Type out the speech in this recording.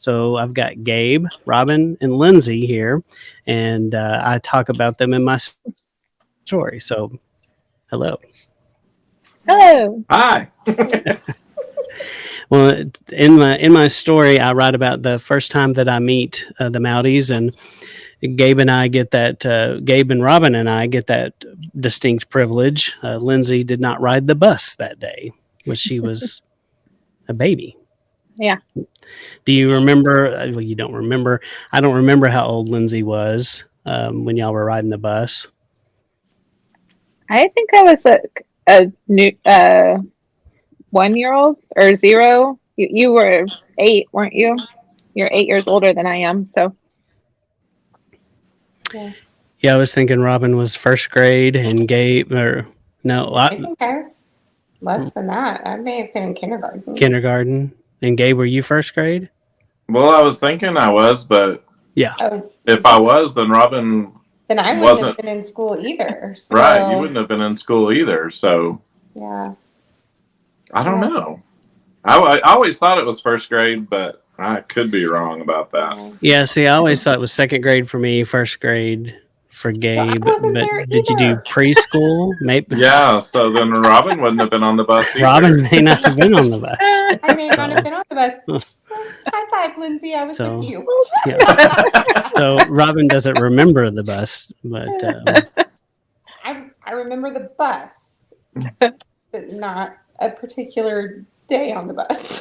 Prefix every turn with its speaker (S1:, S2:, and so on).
S1: So I've got Gabe, Robin, and Lindsay here, and I talk about them in my story. So, hello.
S2: Hello.
S3: Hi.
S1: Well, in my story, I write about the first time that I meet the Moudys, and Gabe and I get that. Gabe and Robin and I get that distinct privilege. Lindsay did not ride the bus that day, when she was a baby.
S2: Yeah.
S1: Do you remember? Well, you don't remember. I don't remember how old Lindsay was when y'all were riding the bus.
S2: I think I was a new 1 year old or zero. You were 8, weren't you? You're 8 years older than I am, so
S4: Yeah.
S1: Yeah, I was thinking Robin was first grade and Gabe, or no,
S4: I think I was less than that. I may have been in kindergarten.
S1: kindergarten. And Gabe, were you first grade?
S3: Well, I was thinking I was, but
S1: Yeah.
S4: Oh,
S3: if I was, then Robin
S4: then I wouldn't
S3: wasn't
S4: have been in school either. So,
S3: right. You wouldn't have been in school either. So
S4: Yeah.
S3: I don't
S4: Yeah.
S3: know. I always thought it was first grade, but I could be wrong about that.
S1: Yeah, see, I always thought it was second grade for me, first grade for Gabe.
S4: wasn't
S1: But
S4: there
S1: did you do
S4: either.
S1: preschool? Maybe
S3: Yeah. So then Robin wouldn't have been on the bus either.
S1: Robin may not have been on the bus.
S4: I may not have been on the bus. High five, Lindsay. I was
S1: So,
S4: with you.
S1: Yeah. So Robin doesn't remember the bus, but
S4: I remember the bus, but not a particular day on the bus.